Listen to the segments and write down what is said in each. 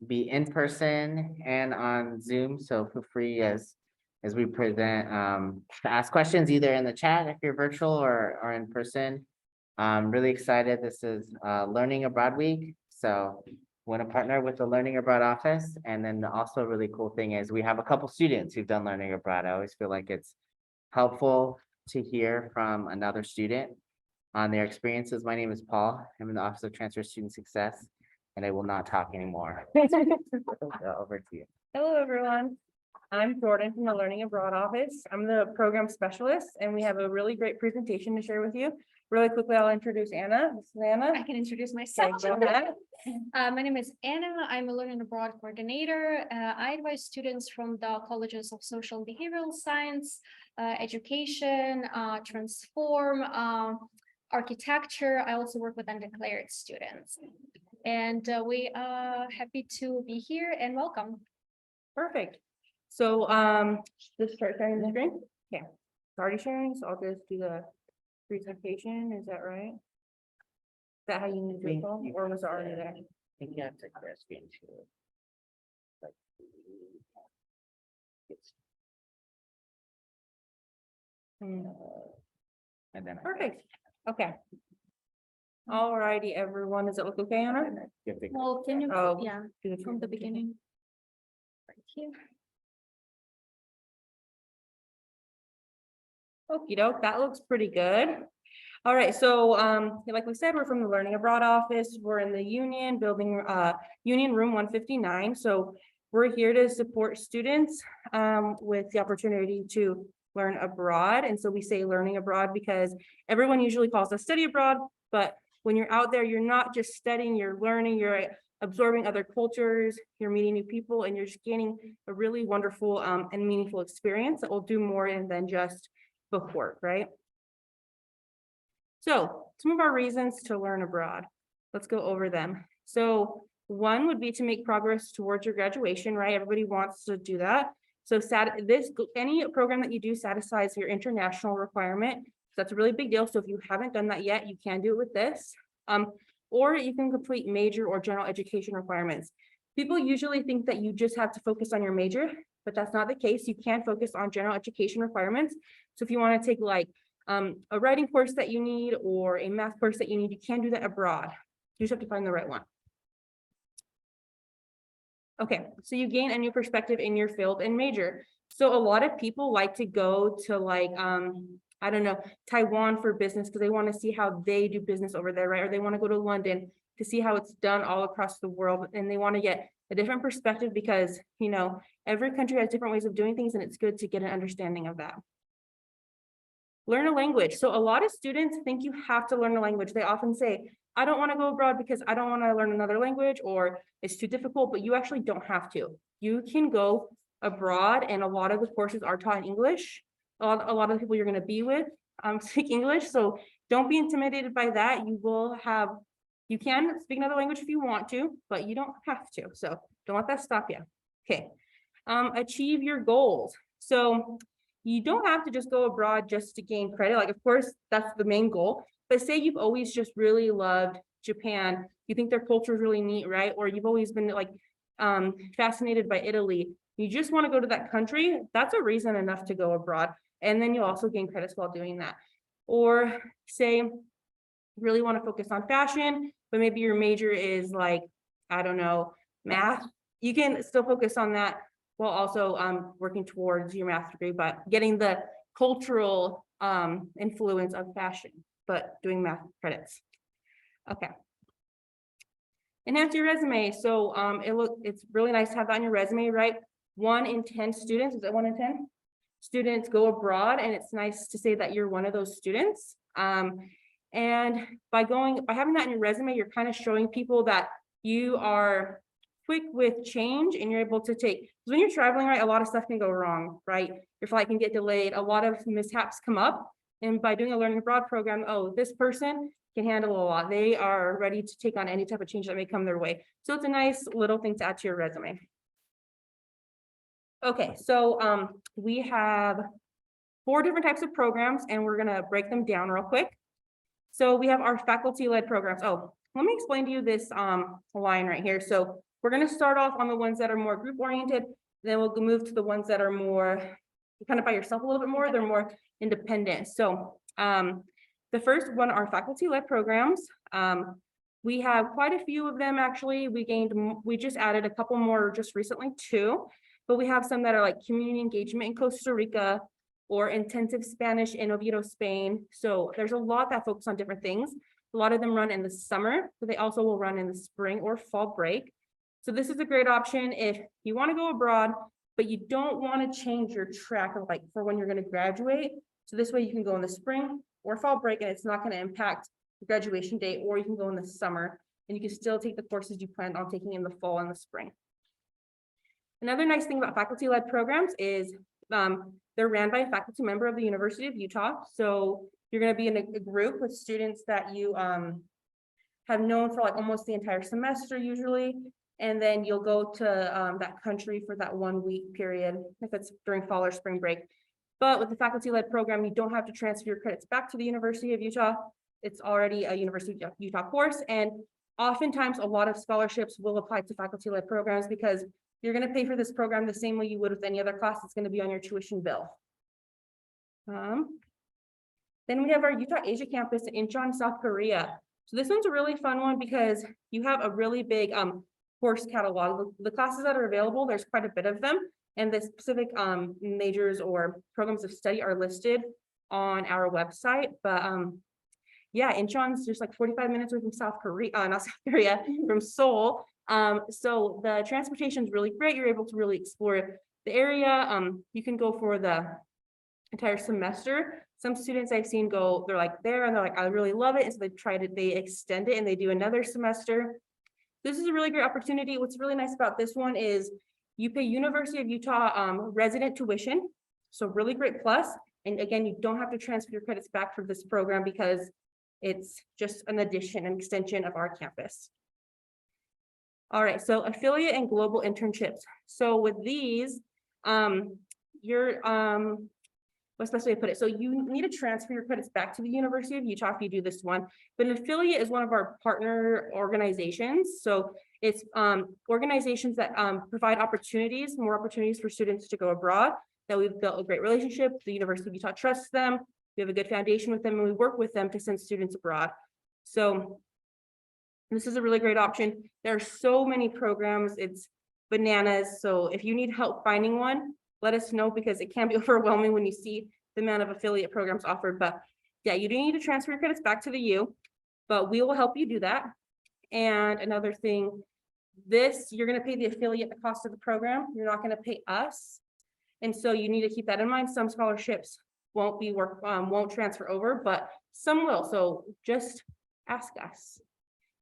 be in person and on Zoom, so feel free as we present to ask questions either in the chat if you're virtual or in person. I'm really excited. This is Learning Abroad Week, so want to partner with the Learning Abroad office. And then also a really cool thing is we have a couple students who've done Learning Abroad. I always feel like it's helpful to hear from another student on their experiences. My name is Paul. I'm in the Office of Transfer Student Success, and I will not talk anymore. Over to you. Hello, everyone. I'm Jordan from the Learning Abroad office. I'm the program specialist, and we have a really great presentation to share with you. Really quickly, I'll introduce Anna. This is Anna. I can introduce myself. Okay, go ahead. My name is Anna. I'm a Learning Abroad coordinator. I advise students from the colleges of Social and Behavioral Science, Education, Transform, Architecture. I also work with undeclared students. And we are happy to be here and welcome. Perfect. So, just start sharing the screen. Okay, it's already sharing, so I'll just do the presentation. Is that right? Is that how you need to do it, or was it already there? I think you have to share screen too. And then. Perfect. Okay. All righty, everyone. Does it look okay, Anna? Well, can you, Oh, yeah, do from the beginning. Right here. Okie doke, that looks pretty good. All right, so like we said, we're from the Learning Abroad office. We're in the Union building, Union Room 159. So we're here to support students with the opportunity to learn abroad. And so we say learning abroad because everyone usually calls us study abroad, but when you're out there, you're not just studying, you're learning, you're absorbing other cultures, you're meeting new people, and you're just gaining a really wonderful and meaningful experience that will do more than just book work, right? So some of our reasons to learn abroad, let's go over them. So one would be to make progress towards your graduation, right? Everybody wants to do that. So any program that you do satisfies your international requirement. So that's a really big deal. So if you haven't done that yet, you can do it with this. Or you can complete major or general education requirements. People usually think that you just have to focus on your major, but that's not the case. You can focus on general education requirements. So if you want to take like a writing course that you need or a math course that you need, you can do that abroad. You just have to find the right one. Okay, so you gain a new perspective in your field and major. So a lot of people like to go to like, I don't know, Taiwan for business because they want to see how they do business over there, right? Or they want to go to London to see how it's done all across the world. And they want to get a different perspective because, you know, every country has different ways of doing things and it's good to get an understanding of that. Learn a language. So a lot of students think you have to learn a language. They often say, I don't want to go abroad because I don't want to learn another language or it's too difficult, but you actually don't have to. You can go abroad and a lot of the courses are taught in English. A lot of the people you're going to be with speak English. So don't be intimidated by that. You can speak another language if you want to, but you don't have to. So don't let that stop you. Okay. Achieve your goals. So you don't have to just go abroad just to gain credit. Like, of course, that's the main goal. But say you've always just really loved Japan. You think their culture is really neat, right? Or you've always been like fascinated by Italy. You just want to go to that country. That's a reason enough to go abroad. And then you'll also gain credits while doing that. Or say you really want to focus on fashion, but maybe your major is like, I don't know, math. You can still focus on that while also working towards your math degree, but getting the cultural influence of fashion, but doing math credits. Okay. Enhance your resume. So it's really nice to have that on your resume, right? 1 in 10 students, is it 1 in 10? Students go abroad, and it's nice to say that you're one of those students. And by having that in your resume, you're kind of showing people that you are quick with change and you're able to take, when you're traveling, right, a lot of stuff can go wrong, right? Your flight can get delayed, a lot of mishaps come up. And by doing a learning abroad program, oh, this person can handle a lot. They are ready to take on any type of change that may come their way. So it's a nice little thing to add to your resume. Okay, so we have 4 different types of programs and we're gonna break them down real quick. So we have our faculty-led programs. Oh, let me explain to you this line right here. So we're gonna start off on the ones that are more group oriented, then we'll move to the ones that are more kind of by yourself a little bit more, they're more independent. So the first one are faculty-led programs. We have quite a few of them, actually. We just added a couple more just recently too, but we have some that are like community engagement in Costa Rica or intensive Spanish in Oviedo, Spain. So there's a lot that focus on different things. A lot of them run in the summer, but they also will run in the spring or fall break. So this is a great option if you want to go abroad, but you don't want to change your track of like for when you're going to graduate. So this way you can go in the spring or fall break and it's not going to impact the graduation date, or you can go in the summer and you can still take the courses you planned on taking in the fall and the spring. Another nice thing about faculty-led programs is they're ran by a faculty member of the University of Utah. So you're going to be in a group with students that you have known for like almost the entire semester usually. And then you'll go to that country for that 1 week period, if it's during fall or spring break. But with the faculty-led program, you don't have to transfer your credits back to the University of Utah. It's already a University of Utah course. And oftentimes a lot of scholarships will apply to faculty-led programs because you're going to pay for this program the same way you would with any other class. It's going to be on your tuition bill. Then we have our Utah Asia campus in Incheon, South Korea. So this one's a really fun one because you have a really big course catalog. The classes that are available, there's quite a bit of them, and the specific majors or programs of study are listed on our website. But yeah, Incheon's just like 45 minutes away from South Korea, not South Korea, from Seoul. So the transportation is really great. You're able to really explore the area. You can go for the entire semester. Some students I've seen go, they're like there and they're like, I really love it. And so they extend it and they do another semester. This is a really great opportunity. What's really nice about this one is you pay University of Utah resident tuition. So really great plus. And again, you don't have to transfer your credits back for this program because it's just an addition, an extension of our campus. All right, so affiliate and global internships. So with these, what's the best way to put it? So you need to transfer your credits back to the University of Utah if you do this one, but an affiliate is one of our partner organizations. So it's organizations that provide opportunities, more opportunities for students to go abroad, that we've built a great relationship. The University of Utah trusts them. We have a good foundation with them and we work with them to send students abroad. So this is a really great option. There are so many programs, it's bananas. So if you need help finding one, let us know because it can be overwhelming when you see the amount of affiliate programs offered. But yeah, you do need to transfer your credits back to the U, but we will help you do that. And another thing, you're going to pay the affiliate the cost of the program. You're not going to pay us. And so you need to keep that in mind. Some scholarships won't transfer over, but some will. So just ask us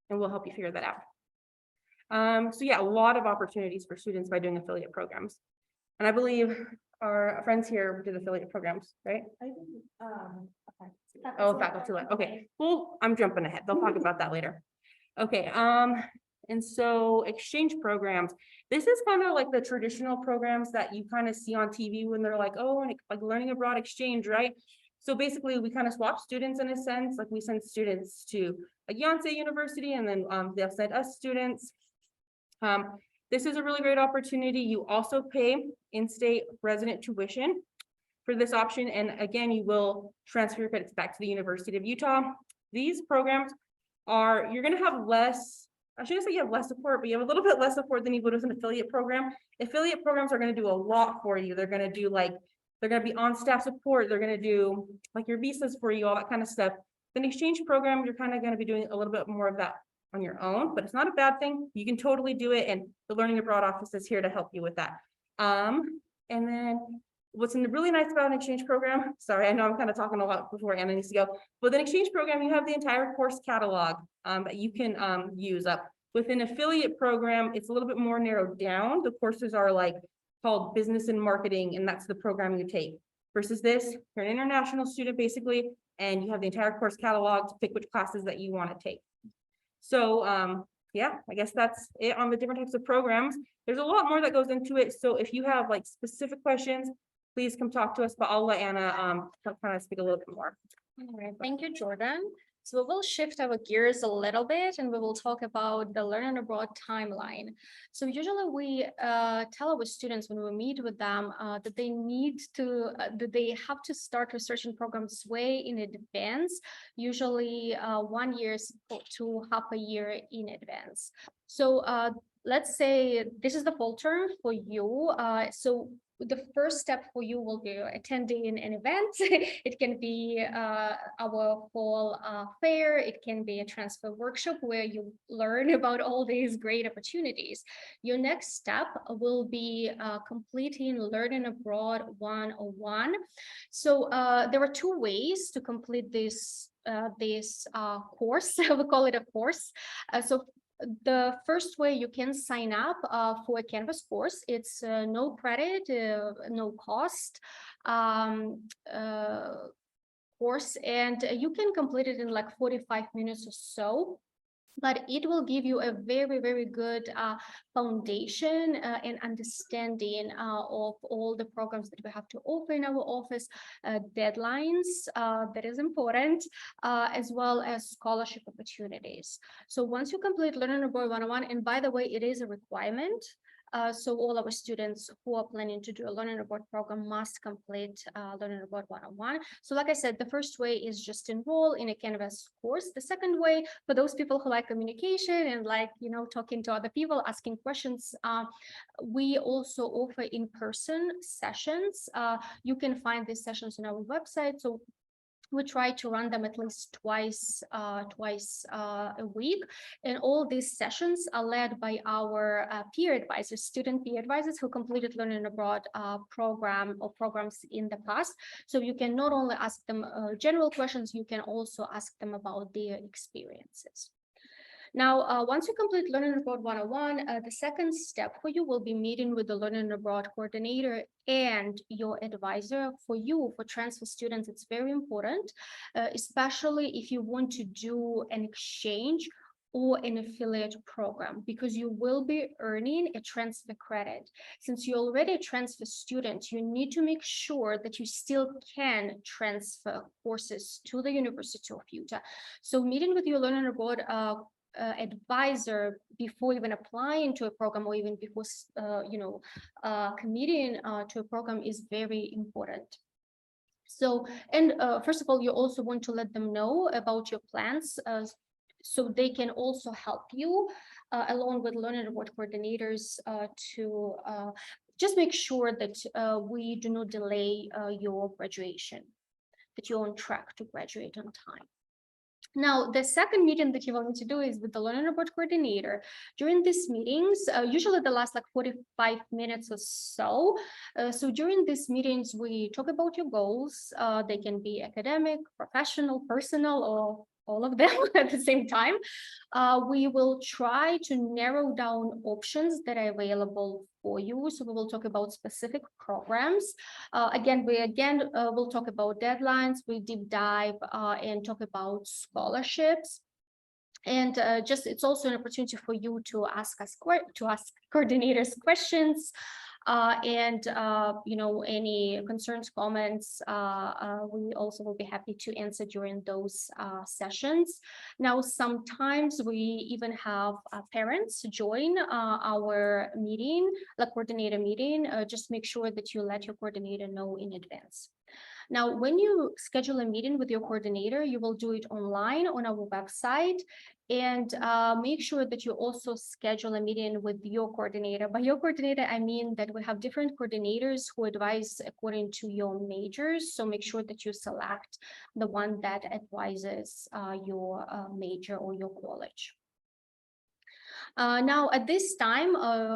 and we'll help you figure that out. So yeah, a lot of opportunities for students by doing affiliate programs. And I believe our friends here did affiliate programs, right? Oh, faculty-led. Okay, well, I'm jumping ahead. They'll talk about that later. Okay, and so exchange programs. This is kind of like the traditional programs that you kind of see on TV when they're like, oh, and like learning abroad exchange, right? So basically, we kind of swap students in a sense. Like we send students to a Yonsei University, and then they'll send us students. This is a really great opportunity. You also pay in-state resident tuition for this option. And again, you will transfer your credits back to the University of Utah. These programs you're going to have less, I shouldn't say you have less support, but you have a little bit less support than you would with an affiliate program. Affiliate programs are going to do a lot for you. They're going to do they're going to be on staff support. They're going to do like your visas for you, all that kind of stuff. Then exchange program, you're kind of going to be doing a little bit more of that on your own, but it's not a bad thing. You can totally do it. And the Learning Abroad office is here to help you with that. And then what's really nice about an exchange program, sorry, I know I'm kind of talking a lot before Anna needs to go, but with an exchange program, you have the entire course catalog that you can use up. With an affiliate program, it's a little bit more narrowed down. The courses are called business and marketing, and that's the program you take. Versus this, you're an international student basically, and you have the entire course catalog to pick which classes that you want to take. So yeah, I guess that's it on the different types of programs. There's a lot more that goes into it. So if you have specific questions, please come talk to us, but I'll let Anna kind of speak a little bit more. All right, thank you, Jordan. So we will shift our gears a little bit and we will talk about the learning abroad timeline. So usually we tell our students when we meet with them that they have to start researching programs way in advance, usually 1 year to half a year in advance. So let's say this is the fall term for you. So the first step for you will be attending an event. It can be our fall fair. It can be a transfer workshop where you learn about all these great opportunities. Your next step will be completing Learning Abroad 101. So there are two ways to complete this course. We call it a course. So the first way, you can sign up for a Canvas course. It's no credit, no cost course, and you can complete it in like 45 minutes or so. But it will give you a very, very good foundation and understanding of all the programs that we have to offer in our office, deadlines, that is important, as well as scholarship opportunities. So once you complete Learning Abroad 101, and by the way, it is a requirement. So all our students who are planning to do a Learning Abroad program must complete Learning Abroad 101. So like I said, the first way is just enroll in a Canvas course. The second way, for those people who like communication and like, talking to other people, asking questions, we also offer in-person sessions. You can find these sessions on our website. So we try to run them at least twice a week, and all these sessions are led by our peer advisors, student peer advisors who completed Learning Abroad program or programs in the past. So you can not only ask them general questions, you can also ask them about their experiences. Now, once you complete Learning Abroad 101, the second step for you will be meeting with the Learning Abroad coordinator and your advisor. For you, for transfer students, it's very important, especially if you want to do an exchange or an affiliate program, because you will be earning a transfer credit. Since you're already a transfer student, you need to make sure that you still can transfer courses to the University of Utah. So meeting with your Learning Abroad advisor before even applying to a program, or even before committing to a program, is very important. So, and first of all, you also want to let them know about your plans, so they can also help you along with Learning Abroad coordinators to just make sure that we do not delay your graduation, that you're on track to graduate on time. Now, the second meeting that you will need to do is with the Learning Abroad coordinator. During these meetings, usually they last like 45 minutes or so. So during these meetings, we talk about your goals. They can be academic, professional, personal, or all of them at the same time. We will try to narrow down options that are available for you. So we will talk about specific programs. We'll talk about deadlines. We deep dive and talk about scholarships. And it's also an opportunity for you to ask coordinators questions. Any concerns, comments, we also will be happy to answer during those sessions. Now, sometimes we even have parents join our meeting, the coordinator meeting. Just make sure that you let your coordinator know in advance. Now, when you schedule a meeting with your coordinator, you will do it online on our website, and make sure that you also schedule a meeting with your coordinator. By your coordinator, I mean that we have different coordinators who advise according to your majors. So make sure that you select the one that advises your major or your college. Now, at this time,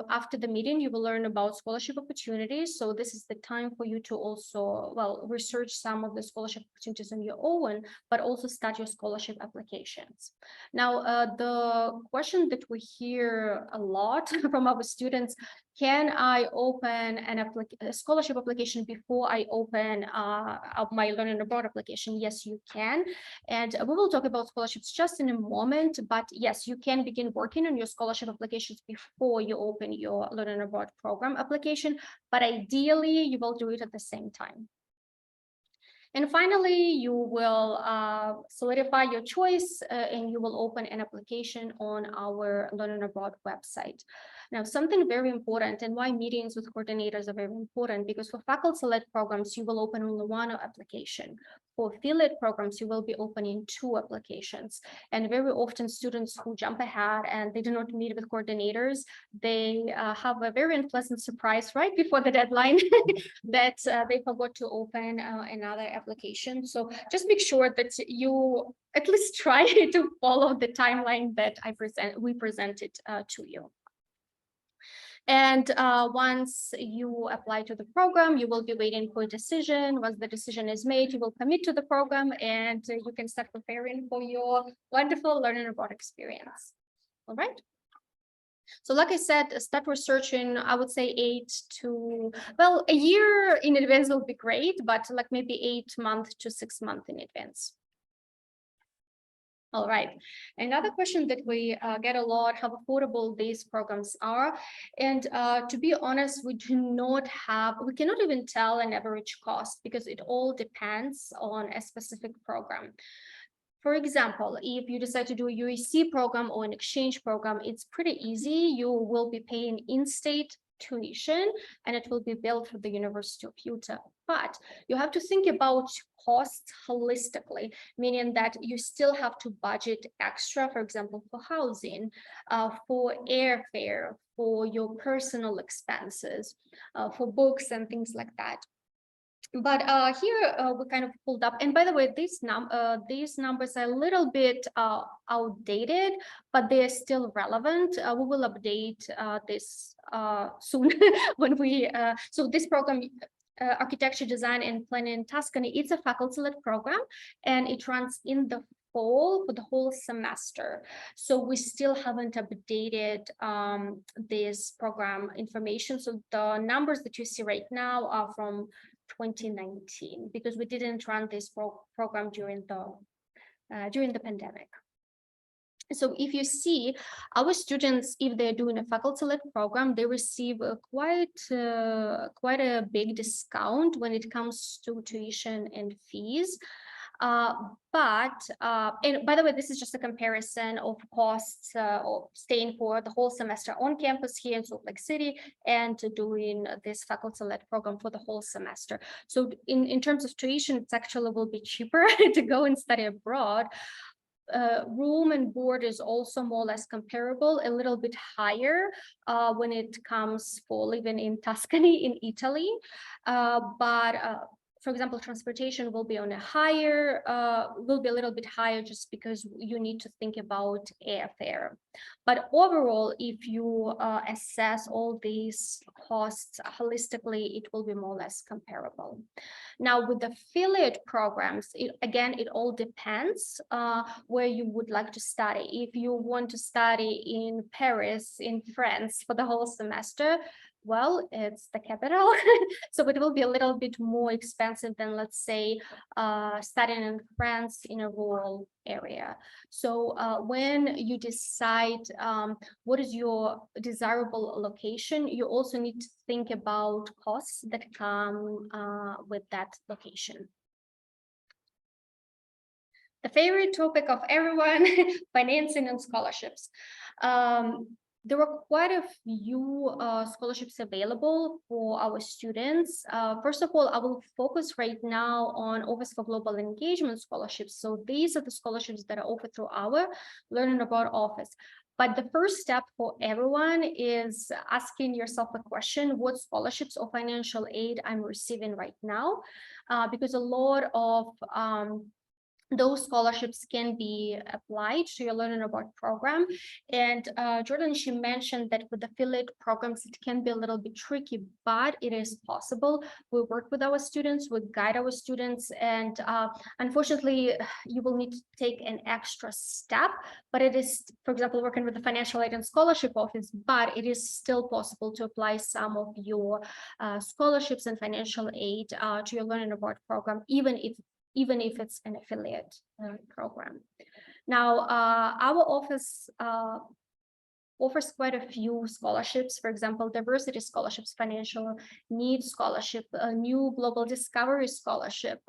after the meeting, you will learn about scholarship opportunities. So this is the time for you to also, research some of the scholarship opportunities on your own, but also start your scholarship applications. Now, the question that we hear a lot from our students: can I open a scholarship application before I open my Learning Abroad application? Yes, you can. And we will talk about scholarships just in a moment, but yes, you can begin working on your scholarship applications before you open your Learning Abroad program application, but ideally you will do it at the same time. And finally, you will solidify your choice and you will open an application on our Learning Abroad website. Now, something very important, and why meetings with coordinators are very important, because for faculty-led programs, you will open only one application. For field-led programs, you will be opening 2 applications. And very often students who jump ahead and they do not meet with coordinators, they have a very unpleasant surprise right before the deadline that they forgot to open another application. So just make sure that you at least try to follow the timeline that we presented to you. And once you apply to the program, you will be waiting for a decision. Once the decision is made, you will commit to the program and you can start preparing for your wonderful Learning Abroad experience. All right. So like I said, start researching, I would say a year in advance will be great, but like maybe 8 months to 6 months in advance. All right. Another question that we get a lot, how affordable these programs are. And to be honest, we cannot even tell an average cost because it all depends on a specific program. For example, if you decide to do a UAC program or an exchange program, it's pretty easy. You will be paying in-state tuition and it will be billed through the University of Utah. But you have to think about costs holistically, meaning that you still have to budget extra, for example, for housing, for airfare, for your personal expenses, for books and things like that. But here we kind of pulled up, and by the way, these numbers are a little bit outdated, but they are still relevant. We will update this soon when we so this program, architecture, design, and planning in Tuscany, it's a faculty-led program, and it runs in the fall for the whole semester. So we still haven't updated this program information. So the numbers that you see right now are from 2019 because we didn't run this program during the pandemic. So if you see our students, if they're doing a faculty-led program, they receive quite a big discount when it comes to tuition and fees. And by the way, this is just a comparison of costs of staying for the whole semester on campus here in Salt Lake City and doing this faculty-led program for the whole semester. So in terms of tuition, it's actually will be cheaper to go and study abroad. Room and board is also more or less comparable, a little bit higher when it comes for living in Tuscany in Italy, but for example, transportation will be on a higher, will be a little bit higher just because you need to think about airfare. But overall, if you assess all these costs holistically, it will be more or less comparable. Now, with the affiliate programs, again, it all depends where you would like to study. If you want to study in Paris, in France for the whole semester, well, it's the capital, so it will be a little bit more expensive than, let's say, studying in France in a rural area. So when you decide what is your desirable location, you also need to think about costs that come with that location. The favorite topic of everyone, financing and scholarships. There were quite a few scholarships available for our students. First of all, I will focus right now on Office for Global Engagement scholarships. So these are the scholarships that are offered through our Learning Abroad office. But the first step for everyone is asking yourself a question: what scholarships or financial aid I'm receiving right now? Because a lot of those scholarships can be applied to your Learning Abroad program. And Jordan, she mentioned that with affiliate programs, it can be a little bit tricky, but it is possible. We work with our students, we guide our students, and unfortunately, you will need to take an extra step, but it is, for example, working with the Financial Aid and Scholarship Office, but it is still possible to apply some of your scholarships and financial aid to your Learning Abroad program, even if it's an affiliate program. Now, our office offers quite a few scholarships. For example, diversity scholarships, financial needs scholarship, a new global discovery scholarship,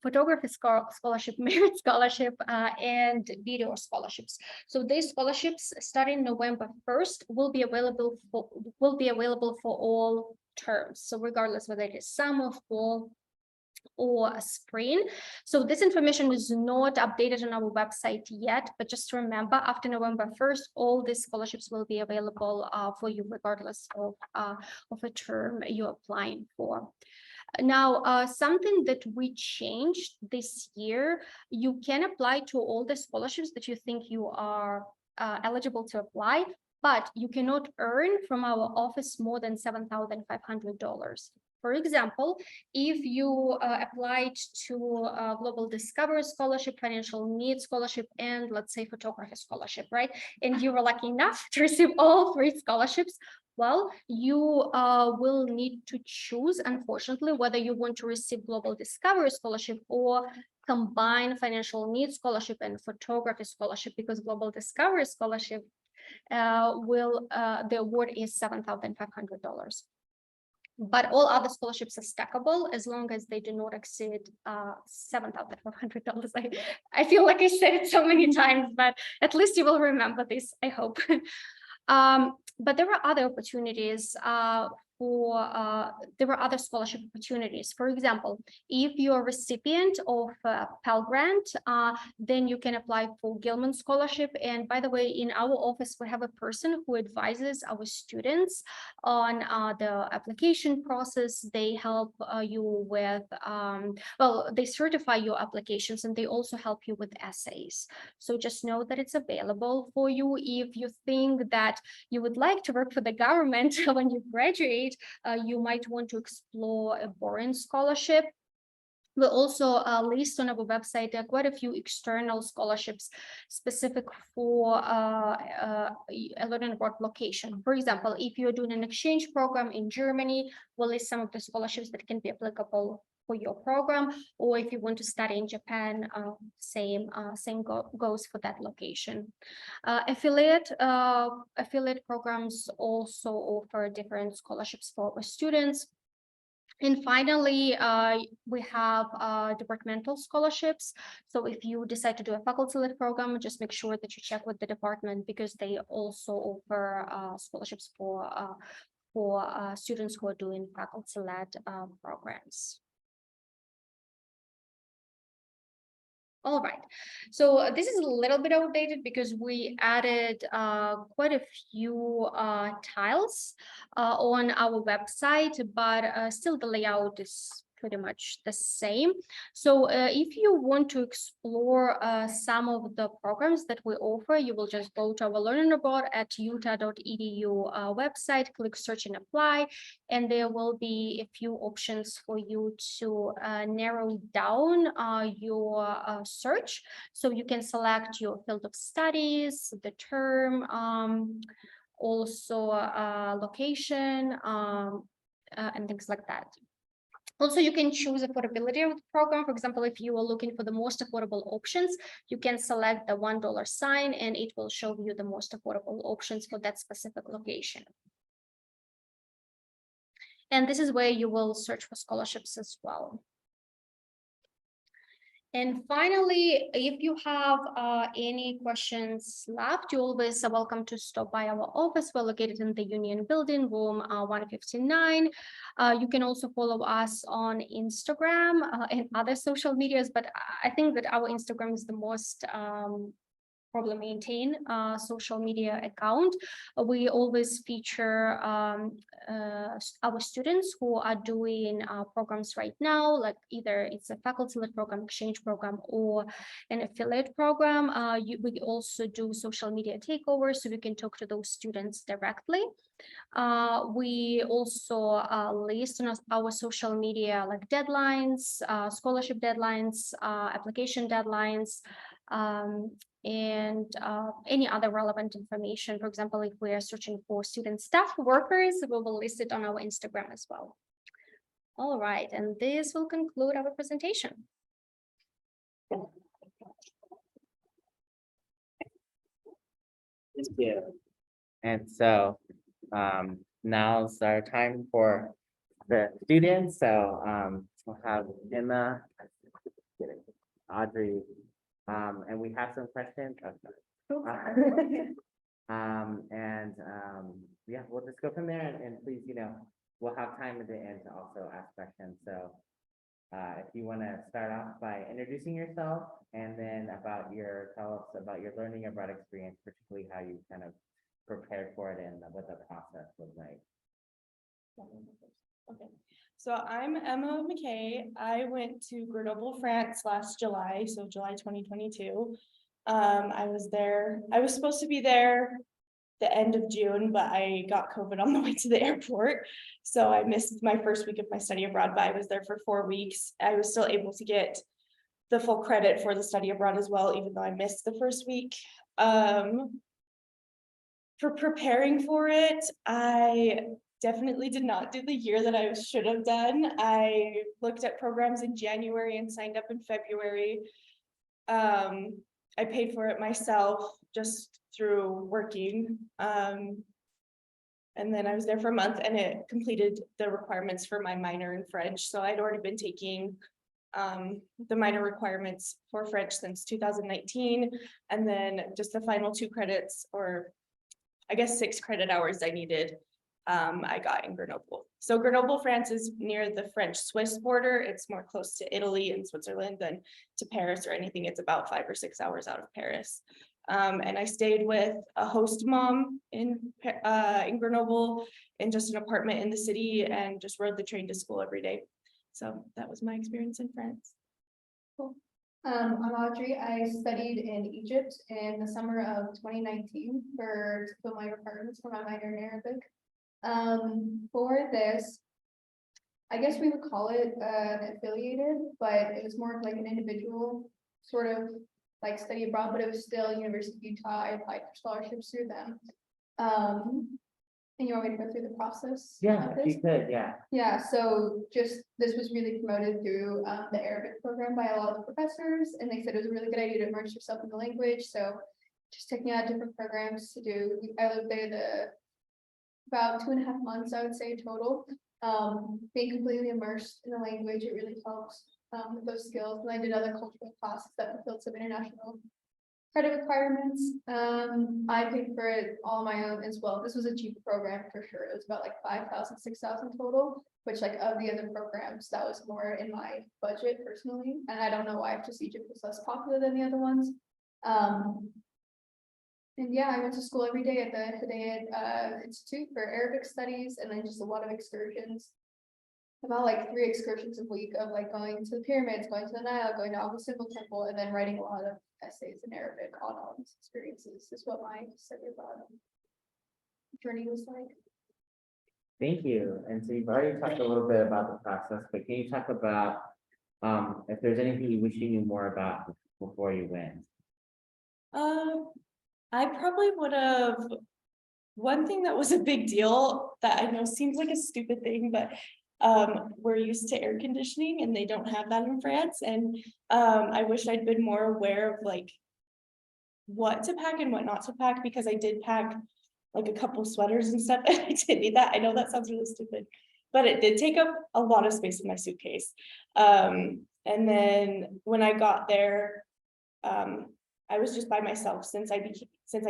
photography scholarship, merit scholarship, and video scholarships. So these scholarships starting November 1st will be available for all terms. So regardless whether it is summer, fall, or spring. So this information is not updated on our website yet, but just remember, after November 1st, all these scholarships will be available for you regardless of a term you're applying for. Now, something that we changed this year, you can apply to all the scholarships that you think you are eligible to apply, but you cannot earn from our office more than $7,500. For example, if you applied to Global Discovery Scholarship, Financial Needs Scholarship, and let's say Photography Scholarship, right? And you were lucky enough to receive all 3 scholarships, well, you will need to choose, unfortunately, whether you want to receive Global Discovery Scholarship or combine Financial Needs Scholarship and Photography Scholarship, because Global Discovery Scholarship the award is $7,500. But all other scholarships are stackable as long as they do not exceed $7,500. I feel like I said it so many times, but at least you will remember this, I hope. But there are other opportunities there were other scholarship opportunities. For example, if you're a recipient of a Pell Grant, then you can apply for Gilman Scholarship. And by the way, in our office, we have a person who advises our students on the application process. They help you with, they certify your applications, and they also help you with essays. So just know that it's available for you. If you think that you would like to work for the government when you graduate, you might want to explore a Boren Scholarship. We also list on our website quite a few external scholarships specific for a learning abroad location. For example, if you're doing an exchange program in Germany, we'll list some of the scholarships that can be applicable for your program, or if you want to study in Japan, same goes for that location. Affiliate programs also offer different scholarships for our students. And finally, we have departmental scholarships. So if you decide to do a faculty-led program, just make sure that you check with the department, because they also offer scholarships for students who are doing faculty-led programs. All right, so this is a little bit outdated because we added quite a few tiles on our website, but still the layout is pretty much the same. So if you want to explore some of the programs that we offer, you will just go to our Learning Abroad at utah.edu website, click search and apply, and there will be a few options for you to narrow down your search. So you can select your field of studies, the term, also location, and things like that. Also, you can choose affordability of the program. For example, if you are looking for the most affordable options, you can select the $1 sign, and it will show you the most affordable options for that specific location. And this is where you will search for scholarships as well. And finally, if you have any questions left, you're always welcome to stop by our office. We're located in the Union Building, room 159. You can also follow us on Instagram and other social medias, but I think that our Instagram is the most probably maintain social media account. We always feature our students who are doing programs right now, like either it's a faculty-led program, exchange program, or an affiliate program. We also do social media takeovers, so we can talk to those students directly. We also list on our social media like deadlines, scholarship deadlines, application deadlines, and any other relevant information. For example, if we are searching for student staff workers, we will list it on our Instagram as well. All right, and this will conclude our presentation. Thank you. And so now's our time for the students. So we'll have Emma, Audrey, and we have some questions. Oh, sorry. Yeah, we'll just go from there and please, we'll have time at the end to also ask questions. So if you want to start off by introducing yourself and then tell us about your learning abroad experience, particularly how you kind of prepared for it and what the process was like. Okay, so I'm Emma McKay. I went to Grenoble, France last July, so July 2022. I was there. I was supposed to be there the end of June, but I got COVID on the way to the airport. So I missed my first week of my study abroad, but I was there for 4 weeks. I was still able to get the full credit for the study abroad as well, even though I missed the first week. For preparing for it, I definitely did not do the year that I should have done. I looked at programs in January and signed up in February. I paid for it myself just through working. And then I was there for a month and it completed the requirements for my minor in French. So I'd already been taking the minor requirements for French since 2019. And then just the final 2 credits, or I guess 6 credit hours I needed, I got in Grenoble. So Grenoble, France is near the French-Swiss border. It's more close to Italy and Switzerland than to Paris or anything. It's about 5 or 6 hours out of Paris. And I stayed with a host mom in Grenoble in just an apartment in the city and just rode the train to school every day. So that was my experience in France. Cool. I'm Audrey. I studied in Egypt in the summer of 2019 to fill my requirements for my minor in Arabic. For this, I guess we would call it affiliated, but it was more of like an individual sort of like study abroad, but it was still University of Utah. I applied for scholarships through them. And you want me to go through the process? Yeah, of if this? you could, yeah. Yeah, so just this was really promoted through the Arabic program by a lot of the professors, and they said it was a really good idea to immerse yourself in the language. So just checking out different programs to do. I lived there about 2.5 months, I would say, total. Being completely immersed in the language, it really helps with those skills. And I did other cultural classes that fulfilled some international credit requirements. I paid for it all on my own as well. This was a cheap program for sure. It was about like 5,000, 6,000 total, which like of the other programs, that was more in my budget personally. And I don't know why, just Egypt was less popular than the other ones. And yeah, I went to school every day at the Hidayat Institute for Arabic studies, and then just a lot of excursions. About like 3 excursions a week of like going to the pyramids, going to the Nile, going to Abu Simbel Temple, and then writing a lot of essays in Arabic on all these experiences is what my study abroad journey was like. Thank you. And so you've already talked a little bit about the process, but can you talk about if there's anything you wish you knew more about before you went? I probably would have, one thing that was a big deal that I know seems like a stupid thing, but we're used to air conditioning and they don't have that in France. And I wish I'd been more aware of like what to pack and what not to pack, because I did pack like a couple sweaters and stuff and I didn't need that. I know that sounds really stupid, but it did take up a lot of space in my suitcase. And then when I got there, I was just by myself since I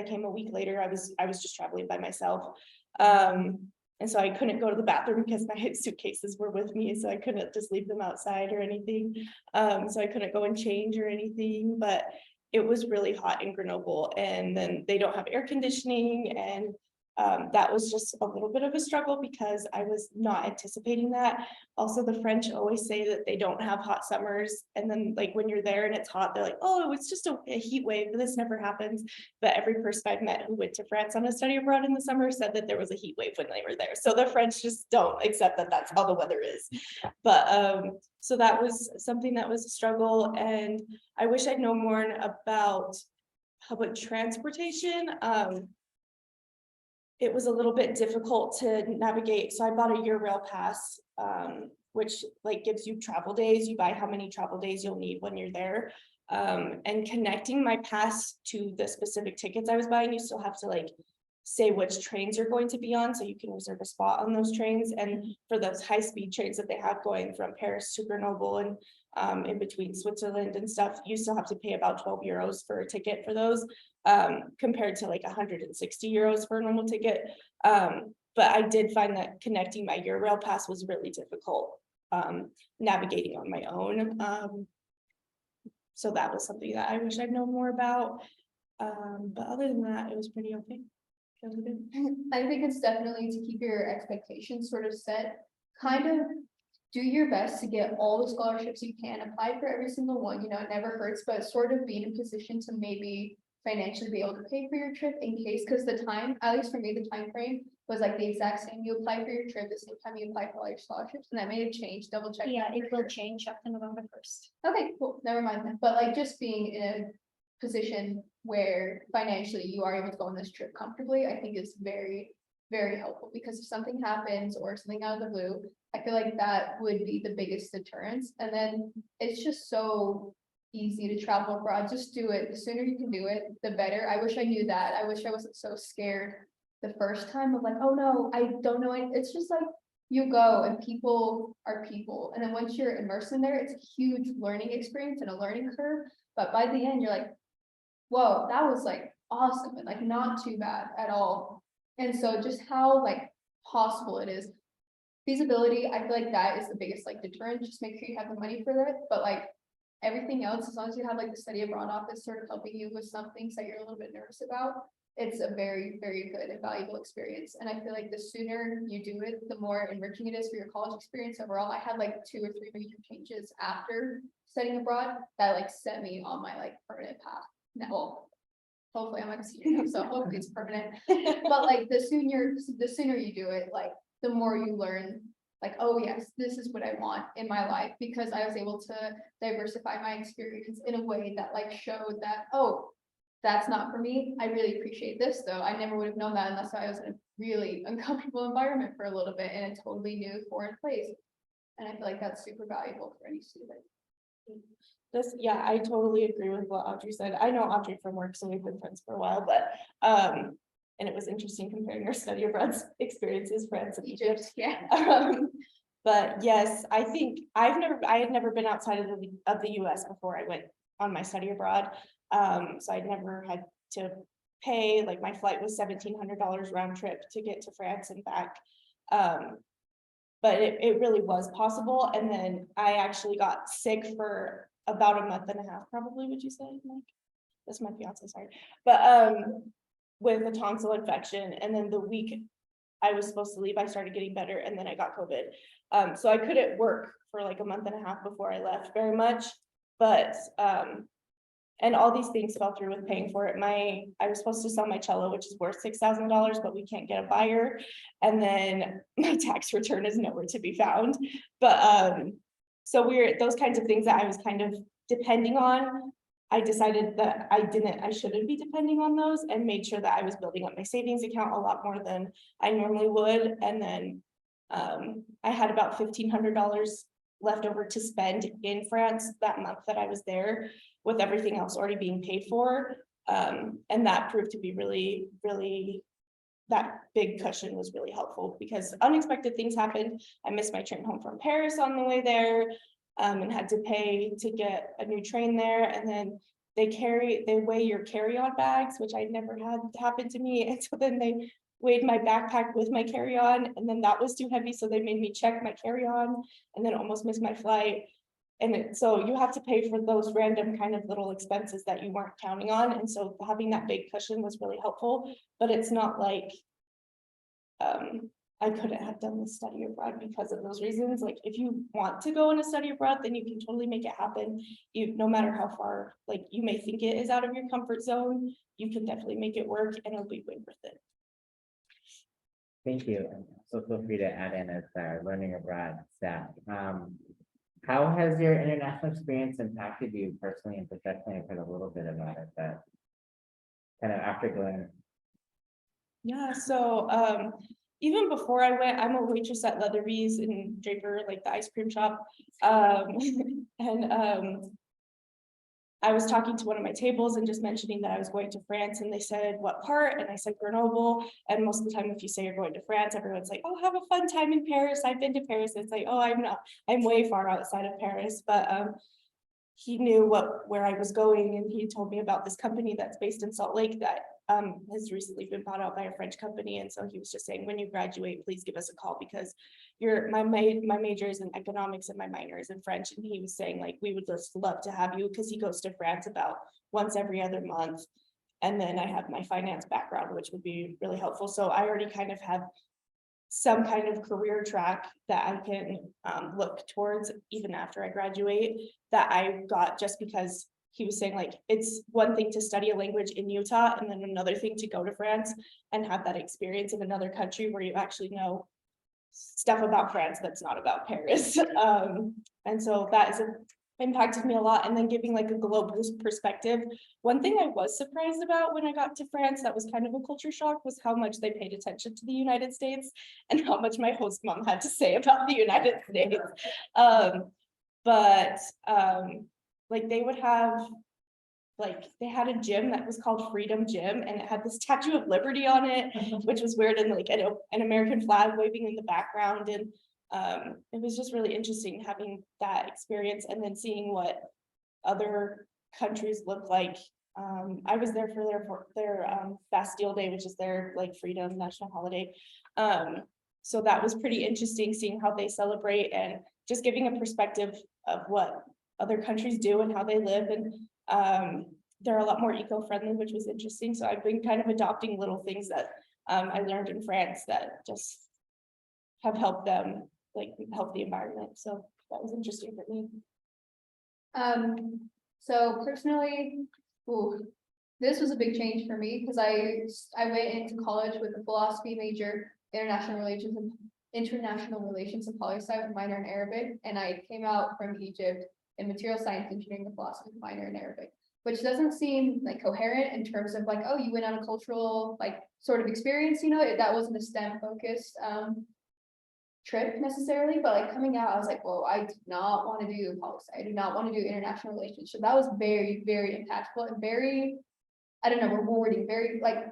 came a week later. I was just traveling by myself. And so I couldn't go to the bathroom because my suitcases were with me. So I couldn't just leave them outside or anything. So I couldn't go and change or anything, but it was really hot in Grenoble, and then they don't have air conditioning. And that was just a little bit of a struggle because I was not anticipating that. Also, the French always say that they don't have hot summers. And then like when you're there and it's hot, they're like, oh, it's just a heat wave. This never happens. But every person I've met who went to France on a study abroad in the summer said that there was a heat wave when they were there. So the French just don't accept that that's how the weather is. But so that was something that was a struggle. And I wish I'd known more about public transportation. It was a little bit difficult to navigate. So I bought a Eurail pass, which like gives you travel days. You buy how many travel days you'll need when you're there. And connecting my pass to the specific tickets I was buying, you still have to like say which trains you're going to be on, so you can reserve a spot on those trains. And for those high-speed trains that they have going from Paris to Grenoble and in between Switzerland and stuff, you still have to pay about 12 euros for a ticket for those, compared to like 160 euros for a normal ticket. But I did find that connecting my Eurail pass was really difficult, navigating on my own. So that was something that I wish I'd known more about. But other than that, it was pretty okay. I think it's definitely to keep your expectations sort of set, kind of do your best to get all the scholarships you can, apply for every single one, you know, it never hurts, but sort of be in a position to maybe financially be able to pay for your trip in case, because the time, at least for me, the time frame was like the exact same. You apply for your trip the same time you apply for all your scholarships, and that may have changed, double check. Yeah, that it for will sure. change after November 1st. Okay, cool, never mind then, but like just being in a position where financially you are able to go on this trip comfortably, I think is very, very helpful, because if something happens or something out of the blue, I feel like that would be the biggest deterrence. And then it's just so easy to travel abroad, just do it, the sooner you can do it, the better. I wish I knew that, I wish I wasn't so scared the first time of like, oh no, I don't know it. It's just like, you go and people are people, and then once you're immersed in there, it's a huge learning experience and a learning curve, but by the end, you're like, whoa, that was like awesome and like not too bad at all. And so just how like possible it is. Feasibility, I feel like that is the biggest like deterrent, just make sure you have the money for it, but like everything else, as long as you have like the study abroad office sort of helping you with some things that you're a little bit nervous about, it's a very, very good and valuable experience. And I feel like the sooner you do it, the more enriching it is for your college experience overall. I had like 2 or 3 major changes after studying abroad that like set me on my like permanent path. Now, well, hopefully I'm like a senior now, so hopefully it's permanent. But like the sooner you do it, like the more you learn, like, oh yes, this is what I want in my life, because I was able to diversify my experience in a way that like showed that, oh, that's not for me. I really appreciate this though. I never would have known that unless I was in a really uncomfortable environment for a little bit in a totally new foreign place. And I feel like that's super valuable for any student. Yeah, I totally agree with what Audrey said. I know Audrey from work, so we've been friends for a while, but and it was interesting comparing our study abroad experiences, France and Egypt. Yeah. But yes, I think I had never been outside of the US before I went on my study abroad. So I'd never had to pay, like my flight was $1,700 round trip to get to France and back. But it really was possible. And then I actually got sick for about a month and a half, probably, would you say, Mike? That's my fiance, sorry. But with a tonsil infection, and then the week I was supposed to leave, I started getting better, and then I got COVID. So I couldn't work for like a month and a half before I left very much. But and all these things fell through with paying for it. I was supposed to sell my cello, which is worth $6,000, but we can't get a buyer. And then my tax return is nowhere to be found. But so those kinds of things that I was kind of depending on. I decided that I shouldn't be depending on those, and made sure that I was building up my savings account a lot more than I normally would. And then I had about $1,500 left over to spend in France that month that I was there, with everything else already being paid for. And that proved to be really, really, that big cushion was really helpful, because unexpected things happened. I missed my train home from Paris on the way there, and had to pay to get a new train there. And then they weigh your carry-on bags, which I'd never had happen to me. And so then they weighed my backpack with my carry-on, and then that was too heavy. So they made me check my carry-on, and then almost missed my flight. And so you have to pay for those random kind of little expenses that you weren't counting on. And so having that big cushion was really helpful, but it's not like I couldn't have done the study abroad because of those reasons. Like if you want to go on a study abroad, then you can totally make it happen. No matter how far, like you may think it is out of your comfort zone, you can definitely make it work, and it'll be way worth it. Thank you. So feel free to add in as learning abroad staff. How has your international experience impacted you personally and professionally? I've heard a little bit about it, but kind of after going. Yeah, so even before I went, I'm a waitress at Leatherby's in Draper, like the ice cream shop. And I was talking to one of my tables and just mentioning that I was going to France, and they said, what part? And I said Grenoble. And most of the time, if you say you're going to France, everyone's like, oh, have a fun time in Paris. I've been to Paris. It's like, oh, I'm not, I'm way far outside of Paris. But he knew where I was going, and he told me about this company that's based in Salt Lake that has recently been bought out by a French company. And so he was just saying, when you graduate, please give us a call, because my major is in economics and my minor is in French. And he was saying, like, we would just love to have you, because he goes to France about once every other month. And then I have my finance background, which would be really helpful. So I already kind of have some kind of career track that I can look towards even after I graduate, that I got just because he was saying, like, it's one thing to study a language in Utah, and then another thing to go to France and have that experience in another country where you actually know stuff about France that's not about Paris. And so that is impacted me a lot. And then giving like a global perspective. One thing I was surprised about when I got to France that was kind of a culture shock was how much they paid attention to the United States, and how much my host mom had to say about the United States. Like they would have, like, they had a gym that was called Freedom Gym, and it had the Statue of Liberty on it, which was weird, and like an American flag waving in the background. And it was just really interesting having that experience, and then seeing what other countries look like. I was there for their Bastille Day, which is their like freedom national holiday. So that was pretty interesting, seeing how they celebrate and just giving a perspective of what other countries do and how they live. And they're a lot more eco-friendly, which was interesting. So I've been kind of adopting little things that I learned in France that just have helped them, like, help the environment. So that was interesting for me. So personally, this was a big change for me, because I went into college with a philosophy major, international relations and poli sci with a minor in Arabic, and I came out from Egypt in material science engineering with philosophy minor in Arabic, which doesn't seem like coherent in terms of like, oh, you went on a cultural like sort of experience, you know, that wasn't a STEM focused trip necessarily, but like coming out, I was like, well, I do not want to do poli sci. I do not want to do international relations. So that was very, very impactful and very, I don't know, rewarding, very like,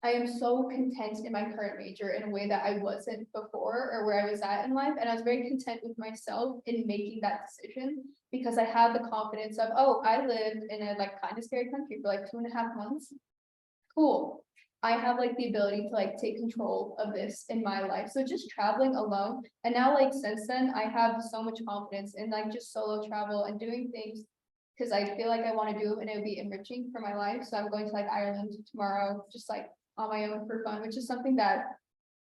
I am so content in my current major in a way that I wasn't before, or where I was at in life. And I was very content with myself in making that decision, because I had the confidence of, oh, I lived in a like kind of scary country for like 2.5 months. Cool. I have like the ability to like take control of this in my life. So just traveling alone. And now like since then, I have so much confidence in like just solo travel and doing things because I feel like I want to do them and it would be enriching for my life. So I'm going to like Ireland tomorrow, just like on my own for fun, which is something that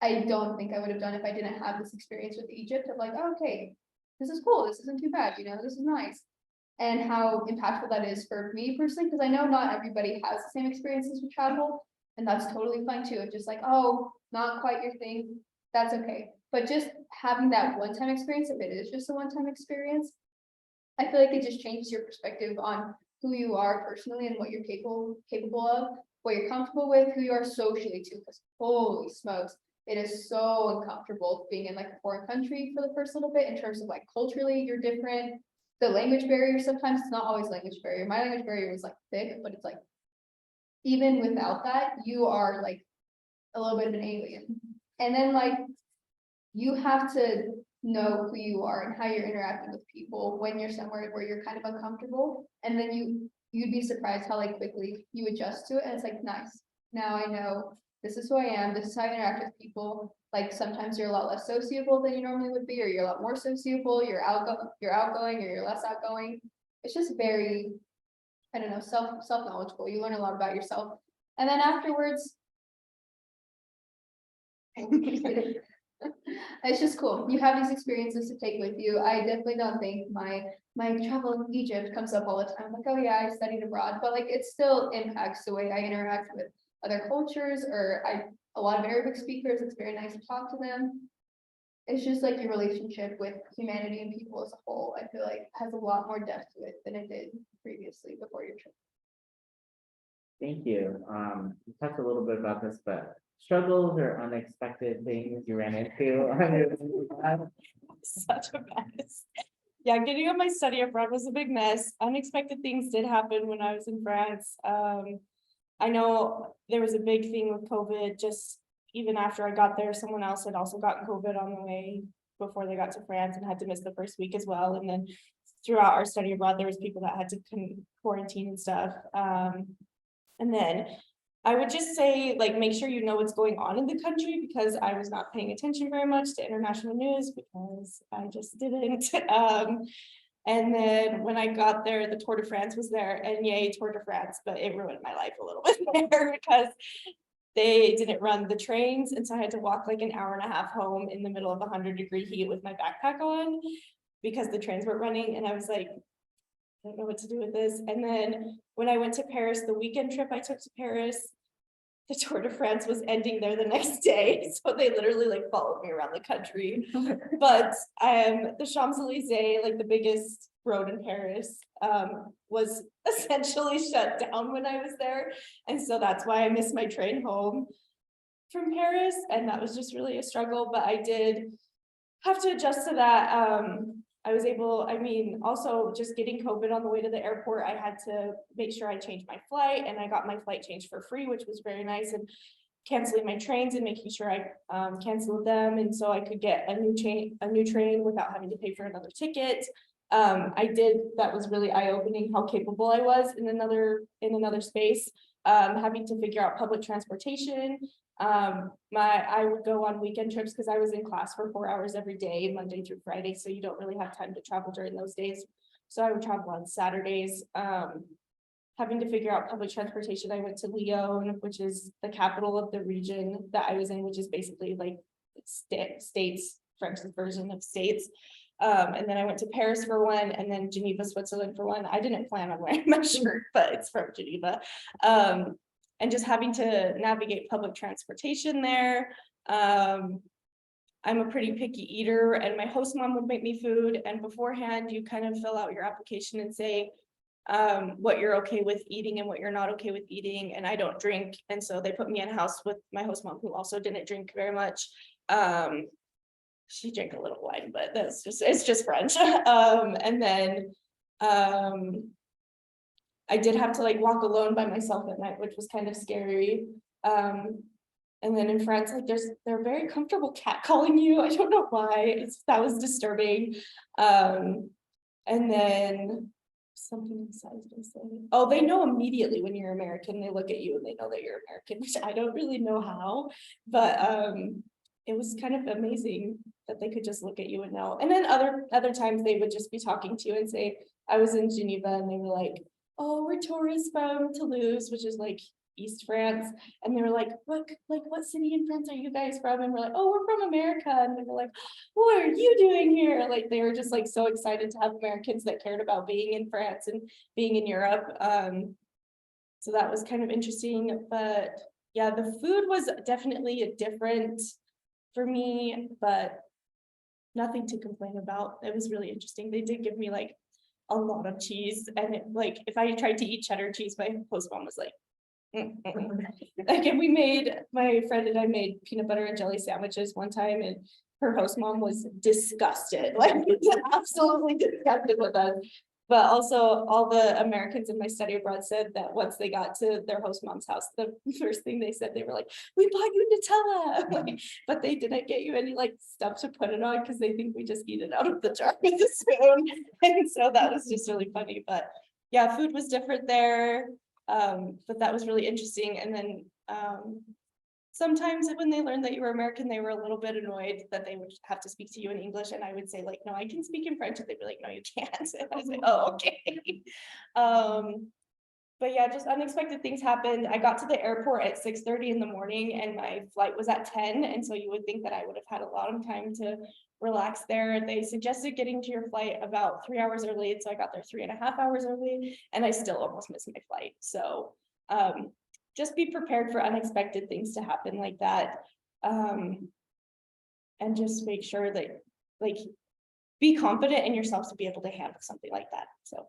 I don't think I would have done if I didn't have this experience with Egypt of like, oh, okay, this is cool. This isn't too bad. You know, this is nice. And how impactful that is for me personally, because I know not everybody has the same experiences with travel. And that's totally fine too. Just like, oh, not quite your thing. That's okay. But just having that one-time experience, if it is just a one-time experience, I feel like it just changes your perspective on who you are personally and what you're capable of, what you're comfortable with, who you are socially too. Because holy smokes, it is so uncomfortable being in like a foreign country for the first little bit in terms of like culturally, you're different. The language barrier, sometimes it's not always language barrier. My language barrier was like thick, but it's like, even without that, you are like a little bit of an alien. And then like, you have to know who you are and how you're interacting with people when you're somewhere where you're kind of uncomfortable. And then you'd be surprised how like quickly you adjust to it. And it's like, nice. Now I know this is who I am. This is how I interact with people. Like sometimes you're a lot less sociable than you normally would be, or you're a lot more sociable, you're outgoing, or you're less outgoing. It's just very, I don't know, self-knowledgeable. You learn a lot about yourself. And then afterwards, it's just cool. You have these experiences to take with you. I definitely don't think my travel in Egypt comes up all the time. Like, oh yeah, I studied abroad, but like it still impacts the way I interact with other cultures, or a lot of Arabic speakers, it's very nice to talk to them. It's just like your relationship with humanity and people as a whole, I feel like has a lot more depth to it than it did previously before your trip. Thank you. You talked a little bit about this, but struggles or unexpected things you ran into on your Such a mess. Yeah, getting on my study abroad was a big mess. Unexpected things did happen when I was in France. I know there was a big thing with COVID, just even after I got there, someone else had also gotten COVID on the way before they got to France and had to miss the first week as well. And then throughout our study abroad, there was people that had to quarantine and stuff. And then I would just say, like, make sure you know what's going on in the country, because I was not paying attention very much to international news because I just didn't. And then when I got there, the Tour de France was there, and yay, Tour de France, but it ruined my life a little bit there because they didn't run the trains. And so I had to walk like an hour and a half home in the middle of 100-degree heat with my backpack on because the trains weren't running. And I was like, I don't know what to do with this. And then when I went to Paris, the weekend trip I took to Paris, the Tour de France was ending there the next day. So they literally like followed me around the country. But the Champs-Elysees, like the biggest road in Paris, was essentially shut down when I was there. And so that's why I missed my train home from Paris. And that was just really a struggle, but I did have to adjust to that. I was able, I mean, also just getting COVID on the way to the airport, I had to make sure I changed my flight, and I got my flight changed for free, which was very nice, and canceling my trains and making sure I canceled them. And so I could get a new train without having to pay for another ticket. That was really eye-opening how capable I was in another space, having to figure out public transportation. I would go on weekend trips because I was in class for 4 hours every day, Monday through Friday, so you don't really have time to travel during those days. So I would travel on Saturdays. Having to figure out public transportation, I went to Lyon, which is the capital of the region that I was in, which is basically like states, French's version of states. And then I went to Paris for one, and then Geneva, Switzerland for one. I didn't plan on wearing my shirt, but it's from Geneva. And just having to navigate public transportation there. I'm a pretty picky eater, and my host mom would make me food. And beforehand, you kind of fill out your application and say what you're okay with eating and what you're not okay with eating. And I don't drink, and so they put me in a house with my host mom, who also didn't drink very much. She drank a little wine, but it's just French. And then I did have to like walk alone by myself at night, which was kind of scary. And then in France, like they're very comfortable catcalling you. I don't know why. That was disturbing. And then something else I was gonna say. Oh, they know immediately when you're American. They look at you and they know that you're American, which I don't really know how, but it was kind of amazing that they could just look at you and know. And then other times they would just be talking to you and say, I was in Geneva, and they were like, oh, we're tourists from Toulouse, which is like East France. And they were like, what city in France are you guys from? And we're like, oh, we're from America. And they were like, what are you doing here? Like, they were just like so excited to have Americans that cared about being in France and being in Europe. So that was kind of interesting. But yeah, the food was definitely a different for me, but nothing to complain about. It was really interesting. They did give me like a lot of cheese, and like if I tried to eat cheddar cheese, my host mom was like, Like, and my friend and I made peanut butter and jelly sandwiches one time, and her host mom was disgusted, like absolutely disgusted with us. But also all the Americans in my study abroad said that once they got to their host mom's house, the first thing they said, they were like, we bought you Nutella, like, but they didn't get you any like stuff to put it on because they think we just eat it out of the jar with a spoon. And so that was just really funny. But yeah, food was different there. But that was really interesting. And then sometimes when they learned that you were American, they were a little bit annoyed that they would have to speak to you in English. And I would say like, no, I can speak in French. And they'd be like, no, you can't. And I was like, oh, okay. But yeah, just unexpected things happened. I got to the airport at 6:30 in the morning and my flight was at 10. And so you would think that I would have had a lot of time to relax there. They suggested getting to your flight about 3 hours early. So I got there 3.5 hours early and I still almost missed my flight. So just be prepared for unexpected things to happen like that. And just make sure that like be confident in yourself to be able to handle something like that. So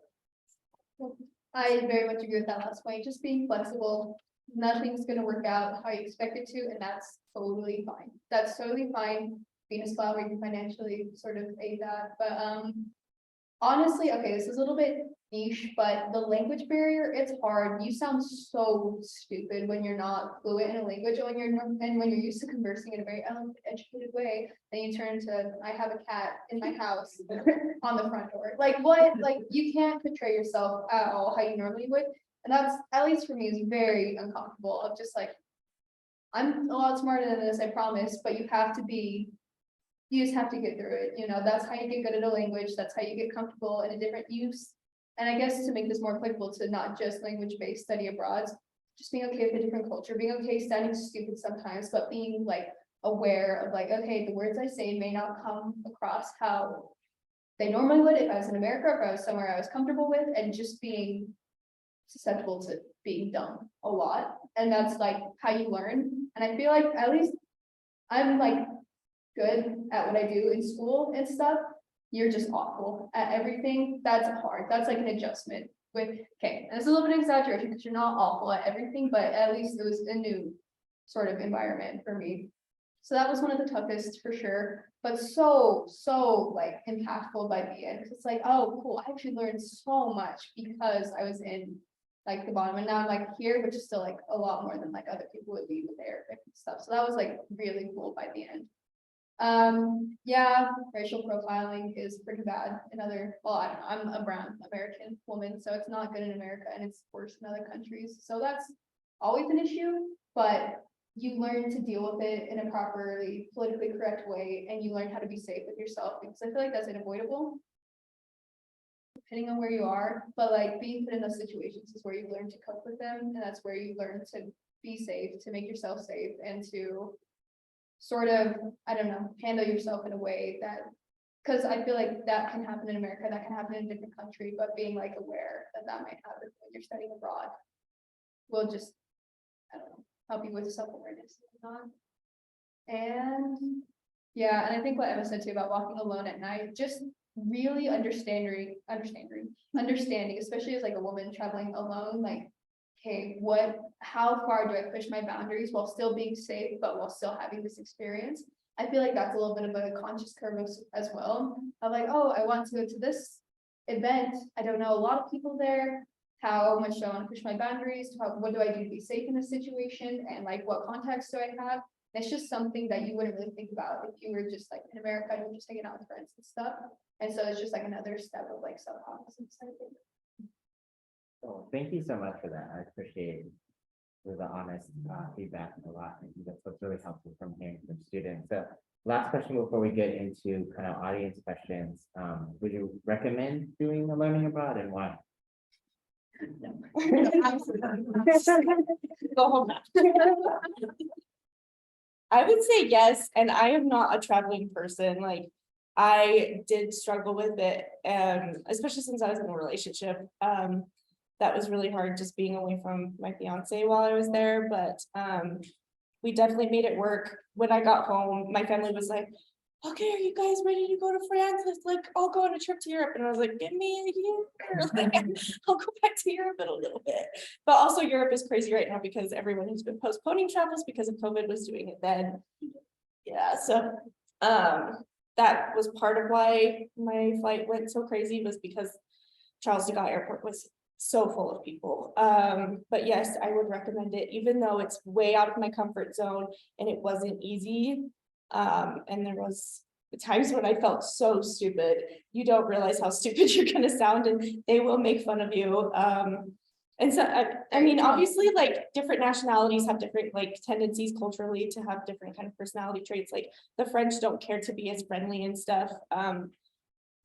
I very much agree with that last point. Just being flexible. Nothing's going to work out how you expect it to, and that's totally fine. That's totally fine. Being a spot where you can financially sort of aid that. But honestly, okay, this is a little bit niche, but the language barrier, it's hard. You sound so stupid when you're not fluent in a language, and when you're used to conversing in a very educated way, then you turn to, I have a cat in my house on the front door. Like what? Like you can't portray yourself at all how you normally would. And that's, at least for me, is very uncomfortable of just like, I'm a lot smarter than this, I promise, but you just have to get through it, that's how you get good at a language, that's how you get comfortable in a different use. And I guess to make this more applicable to not just language-based study abroad, just being okay with a different culture, being okay sounding stupid sometimes, but being like aware of like, okay, the words I say may not come across how they normally would if I was in America, or if I was somewhere I was comfortable with, and just being susceptible to being dumb a lot. And that's like how you learn. And I feel like at least I'm like good at what I do in school and stuff. You're just awful at everything. That's hard. That's like an adjustment with, okay, and it's a little bit of exaggeration because you're not awful at everything, but at least it was a new sort of environment for me. So that was one of the toughest for sure, but so like impactful by the end. 'Cause it's like, oh, cool. I actually learned so much because I was in like the bottom, and now I'm like here, which is still like a lot more than like other people would be with Arabic and stuff. So that was like really cool by the end. Yeah, racial profiling is pretty bad in other, well, I don't know, I'm a brown American woman, so it's not good in America and it's worse in other countries. So that's always an issue, but you learn to deal with it in a properly politically correct way, and you learn how to be safe with yourself, because I feel like that's unavoidable depending on where you are, but like being put in those situations is where you learn to cope with them, and that's where you learn to be safe, to make yourself safe, and to sort of, I don't know, handle yourself in a way that, because I feel like that can happen in America, that can happen in a different country, but being like aware that that might happen when you're studying abroad will just, I don't know, help you with self-awareness. And yeah, and I think what Emma said too about walking alone at night, just really understanding, especially as like a woman traveling alone, like, okay, how far do I push my boundaries while still being safe, but while still having this experience? I feel like that's a little bit of a conscious curve as well. Of like, oh, I want to go to this event. I don't know a lot of people there. How much do I want to push my boundaries? What do I do to be safe in this situation? And like, what contacts do I have? It's just something that you wouldn't really think about if you were just like in America and you're just hanging out with friends and stuff. And so it's just like another step of like self-confidence, I think. So thank you so much for that. I appreciate the honest feedback a lot. I think that's what's really helpful from hearing from students. So last question before we get into kind of audience questions. Would you recommend doing the learning abroad, and why? Go home now. I would say yes, and I am not a traveling person. Like, I did struggle with it, especially since I was in a relationship. That was really hard, just being away from my fiance while I was there, but we definitely made it work. When I got home, my family was like, okay, are you guys ready to go to France? Let's like, I'll go on a trip to Europe. And I was like, give me a year. Like, I'll go back to Europe in a little bit. But also Europe is crazy right now because everyone has been postponing travels because of COVID was doing it then. Yeah, so that was part of why my flight went so crazy, was because Charles de Gaulle Airport was so full of people. But yes, I would recommend it, even though it's way out of my comfort zone and it wasn't easy. And there was times when I felt so stupid. You don't realize how stupid you're gonna sound, and they will make fun of you. And so I mean, obviously, like different nationalities have different like tendencies culturally to have different kind of personality traits. Like the French don't care to be as friendly and stuff.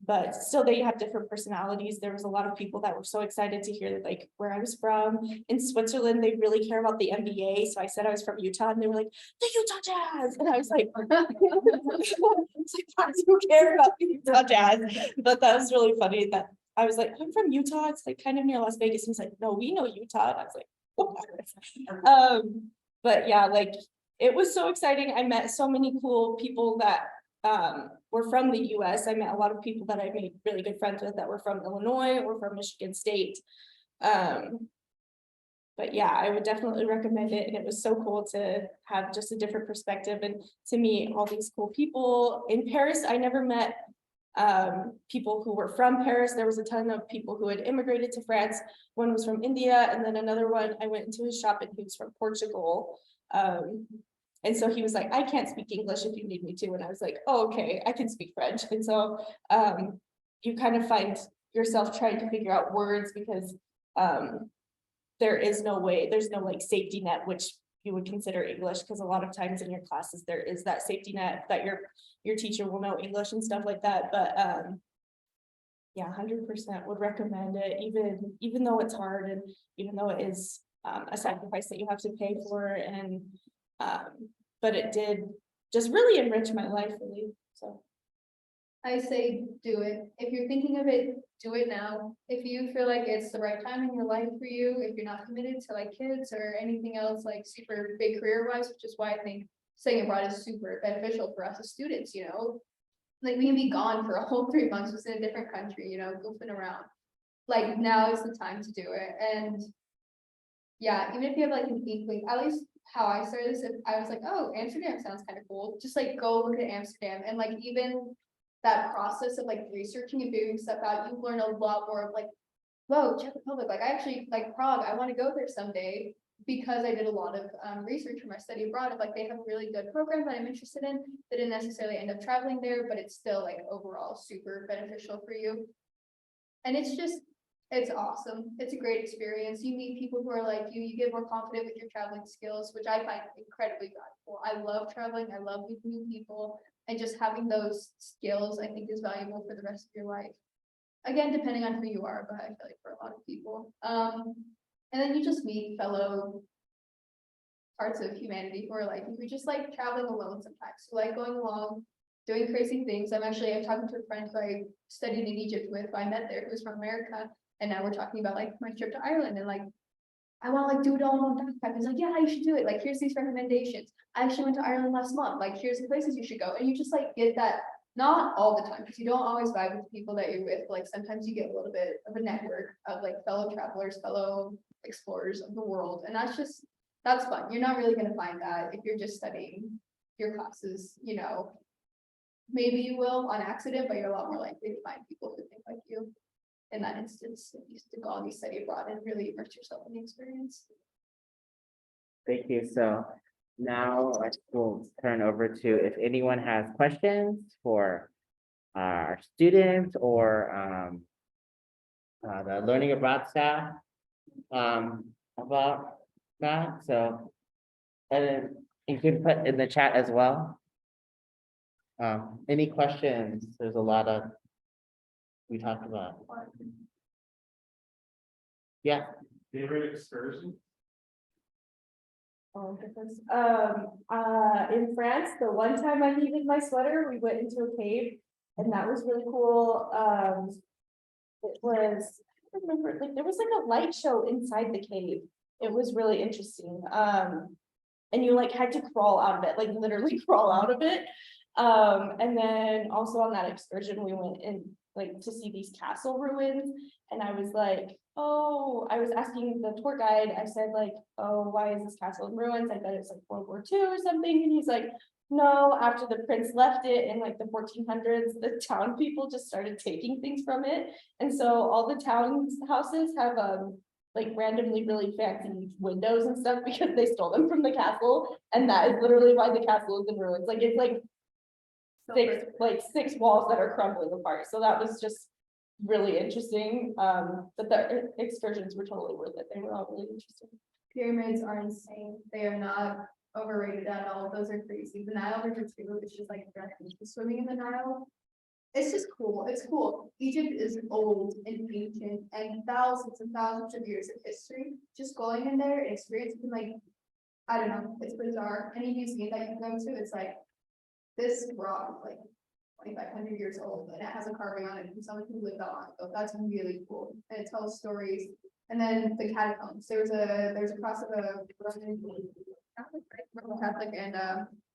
But still they have different personalities. There was a lot of people that were so excited to hear that, like where I was from. In Switzerland, they really care about the NBA. So I said I was from Utah, and they were like, the Utah Jazz. And I was like, it's like, why do you care about the Utah Jazz? But that was really funny that I was like, I'm from Utah. It's like kind of near Las Vegas. He's like, no, we know Utah. And I was like, what? But yeah, like it was so exciting. I met so many cool people that were from the US. I met a lot of people that I made really good friends with that were from Illinois or from Michigan State. But yeah, I would definitely recommend it. And it was so cool to have just a different perspective and to meet all these cool people. In Paris, I never met people who were from Paris. There was a ton of people who had immigrated to France. One was from India, and then another one, I went into his shop and he was from Portugal. And so he was like, I can't speak English if you need me to. And I was like, oh, okay, I can speak French. And so you kind of find yourself trying to figure out words because there is no way, there's no like safety net, which you would consider English, because a lot of times in your classes, there is that safety net that your teacher will know English and stuff like that. But yeah, 100% would recommend it, even though it's hard and even though it is a sacrifice that you have to pay for. And but it did just really enrich my life, really. So I say do it. If you're thinking of it, do it now. If you feel like it's the right time in your life for you, if you're not committed to like kids or anything else like super big career wise, which is why I think studying abroad is super beneficial for us as students, you know. Like we can be gone for a whole 3 months just in a different country, you know, goofing around. Like now is the time to do it. And yeah, even if you have like an inkling, at least how I started this, if I was like, oh, Amsterdam sounds kind of cool, just like go look at Amsterdam. And like even that process of like researching and figuring stuff out, you learn a lot more of like, whoa, Czech Republic, like I actually like Prague, I want to go there someday, because I did a lot of research for my study abroad of like they have a really good program that I'm interested in that didn't necessarily end up traveling there, but it's still like overall super beneficial for you. And it's just, it's awesome. It's a great experience. You meet people who are like you get more confident with your traveling skills, which I find incredibly valuable. I love traveling. I love meeting new people, and just having those skills, I think, is valuable for the rest of your life. Again, depending on who you are, but I feel like for a lot of people. And then you just meet fellow parts of humanity who are like, you're just like traveling alone sometimes. So like going along, doing crazy things. I'm talking to a friend who I studied in Egypt with, who I met there, who's from America. And now we're talking about like my trip to Ireland and like, I want to like do it all in one backpack. He's like, yeah, you should do it. Like, here's these recommendations. I actually went to Ireland last month. Like, here's the places you should go. And you just like get that, not all the time, because you don't always vibe with the people that you're with. Like sometimes you get a little bit of a network of like fellow travelers, fellow explorers of the world. And that's fun. You're not really going to find that if you're just studying your classes, you know. Maybe you will on accident, but you're a lot more likely to find people who think like you. In that instance, if you to go on, you study abroad and really immerse yourself in the experience. Thank you. So now I will turn over to if anyone has questions for our students or the learning abroad staff about that. So and you can put in the chat as well. Any questions? There's a lot of we talked about. Yeah. Favorite excursion? Oh, goodness. In France, the one time I needed my sweater, we went into a cave, and that was really cool. It was, I don't remember, like there was like a light show inside the cave. It was really interesting. And you like had to crawl out of it, like literally crawl out of it. And then also on that excursion, we went in like to see these castle ruins, and I was like, oh, I was asking the tour guide, I said like, oh, why is this castle in ruins? I bet it's like World War II or something. And he's like, no, after the prince left it in like the 1400s, the town people just started taking things from it. And so all the town's houses have like randomly really fancy windows and stuff because they stole them from the castle. And that is literally why the castle is in ruins. Like it's like six walls that are crumbling apart. So that was just really interesting. But the excursions were totally worth it. They were all really interesting. Pyramids are insane. They are not overrated at all. Those are crazy. The Nile River too, it's just like swimming in the Nile. It's just cool. It's cool. Egypt is old and ancient and thousands of years of history. Just going in there and experiencing like, I don't know, it's bizarre. Any museum that you go to, it's like this rock, like 2,500 years old, and it has a carving on it from someone who lived on it. So that's really cool, and it tells stories. And then the catacombs. There's a cross of a Roman Catholic and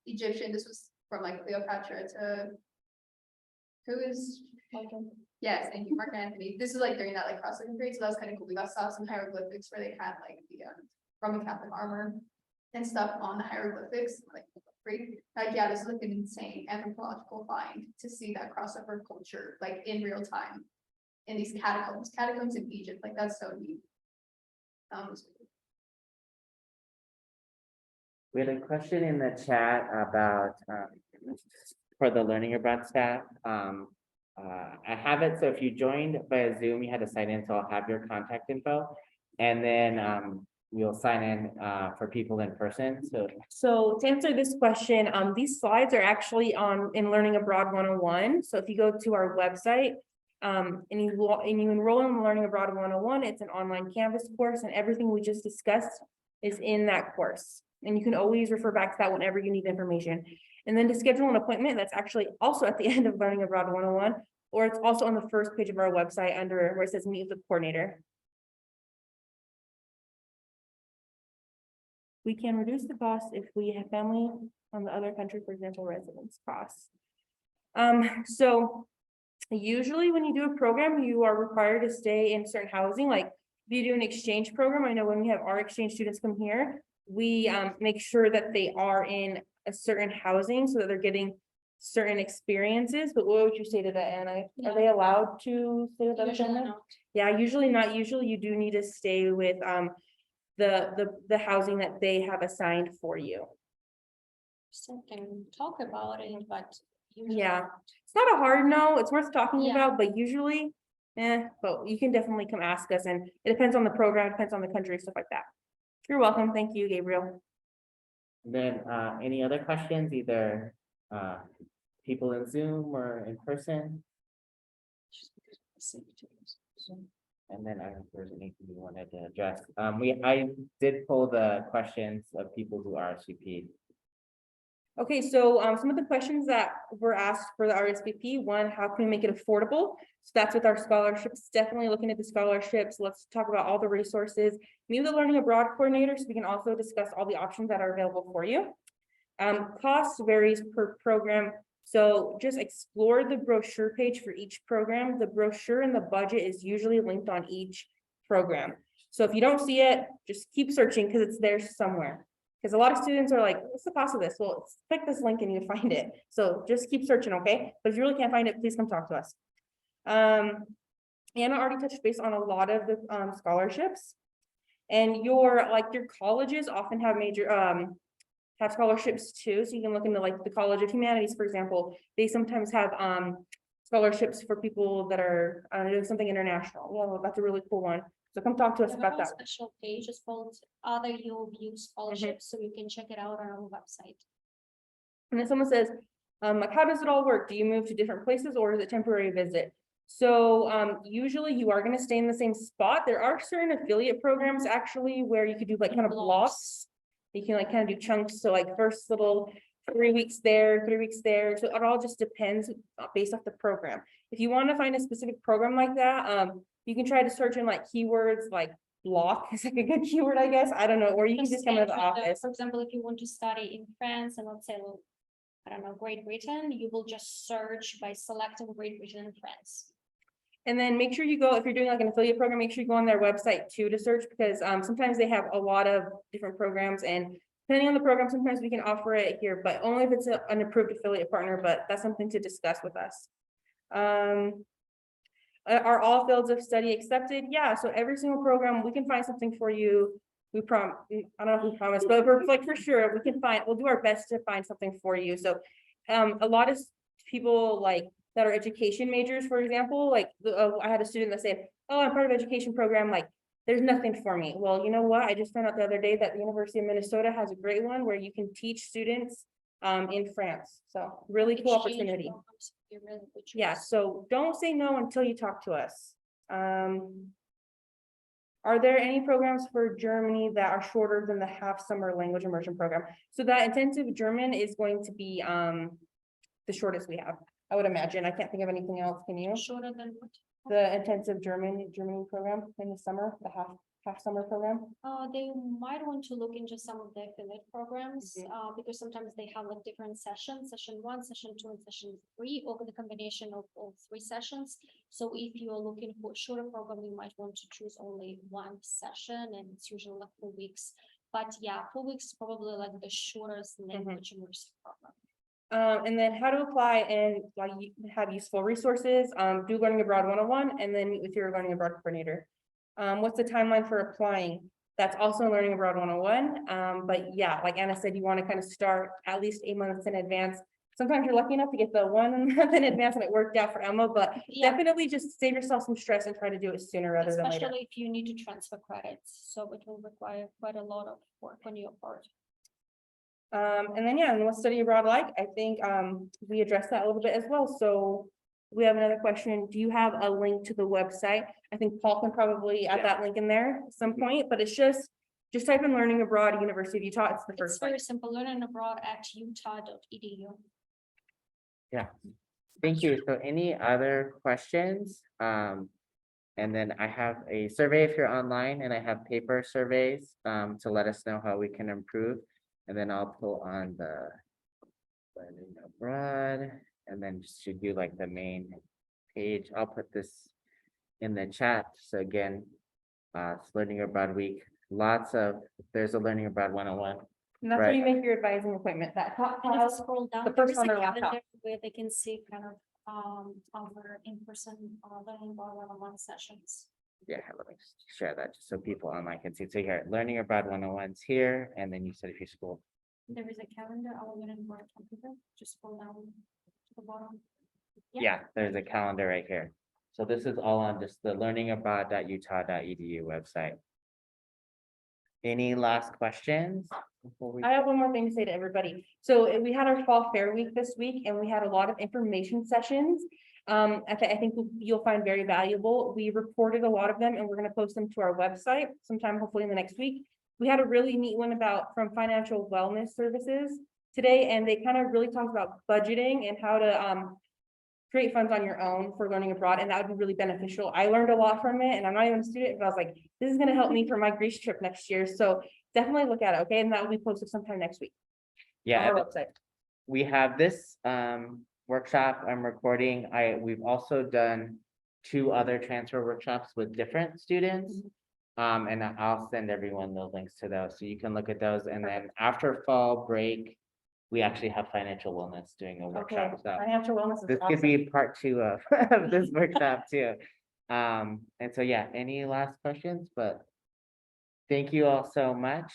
Egyptian. This was from like Cleopatra to who is yes, thank you, Mark Anthony. This is like during that like cross-looking period, so that was kind of cool. We saw some hieroglyphics where they had like the Roman Catholic armor and stuff on the hieroglyphics, like great. Like, yeah, this is like an insane anthropological find to see that crossover culture, like in real time. In these catacombs in Egypt, like that's so neat. We had a question in the chat about, for the learning abroad staff. I have it, so if you joined via Zoom, you had to sign in, so I'll have your contact info. And then, we'll sign in, for people in person, so. So to answer this question, these slides are actually in Learning Abroad 101. So if you go to our website, and you enroll in Learning Abroad 101, it's an online Canvas course, and everything we just discussed is in that course. And you can always refer back to that whenever you need information. And then to schedule an appointment, that's actually also at the end of Learning Abroad 101, or it's also on the first page of our website under where it says Meet with the Coordinator. We can reduce the cost if we have family from the other country, for example, residence costs. So usually when you do a program, you are required to stay in certain housing. Like if you do an exchange program, I know when we have our exchange students come here, we make sure that they are in a certain housing so that they're getting certain experiences. But what would you say to that, Anna? Yeah. Are they allowed to stay with other Usually family? not. Yeah, usually not. Usually you do need to stay with the housing that they have assigned for you. So can talk about it, but. usually Yeah. not. It's not a hard no, it's worth talking Yeah. about, but usually, but you can definitely come ask us, and it depends on the program, depends on the country, stuff like that. You're welcome. Thank you, Gabriel. Then, any other questions, either, people in Zoom or in person? And then I don't know if there's anything you wanted to address. I did pull the questions of people who RSVP'd. Okay, so some of the questions that were asked for the RSVP, one, how can we make it affordable? So that's with our scholarships, definitely looking at the scholarships. Let's talk about all the resources. Meet with the Learning Abroad coordinator, so we can also discuss all the options that are available for you. Cost varies per program, so just explore the brochure page for each program. The brochure and the budget is usually linked on each program. So if you don't see it, just keep searching because it's there somewhere. Because a lot of students are like, what's the cost of this? Well, click this link and you find it. So just keep searching, okay? But if you really can't find it, please come talk to us. Anna already touched base on a lot of the scholarships. And your colleges often have major have scholarships too. So you can look into like the College of Humanities, for example. They sometimes have scholarships for people that are doing something international. Well, that's a really cool one. So come talk to us We have about a that. special page is called Other UOB Scholarships, so you can check it out on our website. And then someone says, like, how does it all work? Do you move to different places or is it temporary visit? So usually you are going to stay in the same spot. There are certain affiliate programs actually where you could do like kind of blocks. You can like kind of do chunks. So like first little 3 weeks there, 3 weeks there. So it all just depends based off the program. If you want to find a specific program like that, you can try to search in like keywords like block is like a good keyword, I guess. I don't know, or you can just come into the office. For example, if you want to study in France and let's say, well, I don't know, Great Britain, you will just search by selecting Great Britain and France. And then make sure you go, if you're doing like an affiliate program, make sure you go on their website too to search because sometimes they have a lot of different programs and depending on the program, sometimes we can offer it here, but only if it's an approved affiliate partner, but that's something to discuss with us. Are all fields of study accepted? Yeah, so every single program, we can find something for you. I don't know if we promise, but we're like for sure, we'll do our best to find something for you. So a lot of people like that are education majors, for example, like I had a student that said, oh, I'm part of education program, like there's nothing for me. Well, you know what? I just found out the other day that the University of Minnesota has a great one where you can teach students in France. So really cool opportunity. Yeah, so don't say no until you talk to us. Are there any programs for Germany that are shorter than the half summer language immersion program? So that intensive German is going to be the shortest we have, I would imagine. I can't think of anything else. Can you? Shorter than what? The intensive Germany program in the summer, the half summer program. They might want to look into some of the affiliate programs, Mhm. because sometimes they have like different sessions, session 1, session 2, and session 3, or the combination of all 3 sessions. So if you are looking for a shorter program, you might want to choose only one session, and it's usually like 4 weeks. But yeah, 4 weeks is probably like the shortest language immersive program. And then how to apply and like have useful resources, do Learning Abroad 101, and then meet with your Learning Abroad coordinator. What's the timeline for applying? That's also Learning Abroad 101. But yeah, like Anna said, you want to kind of start at least 8 months in advance. Sometimes you're lucky enough to get the 1 month in advance and it worked out for Emma, but Yeah. definitely just save yourself some stress and try to do it sooner rather than later. Especially if you need to transfer credits, so it will require quite a lot of work on your part. And then, yeah, and what's study abroad like? I think, we addressed that a little bit as well. So we have another question. Do you have a link to the website? I think Paul can probably add Yeah. that link in there at some point, but it's just type in Learning Abroad, University of Utah. It's the It's first one. very simple, learning abroad at utah.edu. Thank you. So any other questions? And then I have a survey if you're online, and I have paper surveys to let us know how we can improve. And then I'll pull on the Learning Abroad, and then just to do like the main page. I'll put this in the chat. So again, it's Learning Abroad Week. There's a Learning Abroad 101. And that's where Right. you make your advising appointment, that top And if you tile. scroll down, the there first is on a their laptop. calendar where they can see kind of our in-person learning abroad 101 sessions. Yeah, let me just share that just so people online can see. So here, Learning Abroad 101's here, and then you said if you scroll. There is a calendar, our learning abroad computer, just scroll down to the bottom. Yeah. Yeah, there's a calendar right here. So this is all on just the learningabroad.utah.edu website. Any last questions? before we- I have one more thing to say to everybody. So we had our fall fair week this week and we had a lot of information sessions. I think you'll find very valuable. We recorded a lot of them and we're gonna post them to our website sometime, hopefully in the next week. We had a really neat one from financial wellness services today, and they kind of really talked about budgeting and how to create funds on your own for learning abroad, and that would be really beneficial. I learned a lot from it, and I'm not even a student, but I was like, this is gonna help me for my Greece trip next year. So definitely look at it, okay? And that will be posted sometime next week on Yeah, our website. we have this workshop I'm recording. We've also done 2 other transfer workshops with different students. And I'll send everyone those links to those, so you can look at those. And then after fall break, we actually have financial wellness doing a Okay, workshop. So financial wellness is this could awesome. be part 2 of of this workshop too. And so, yeah, any last questions? But thank you all so much.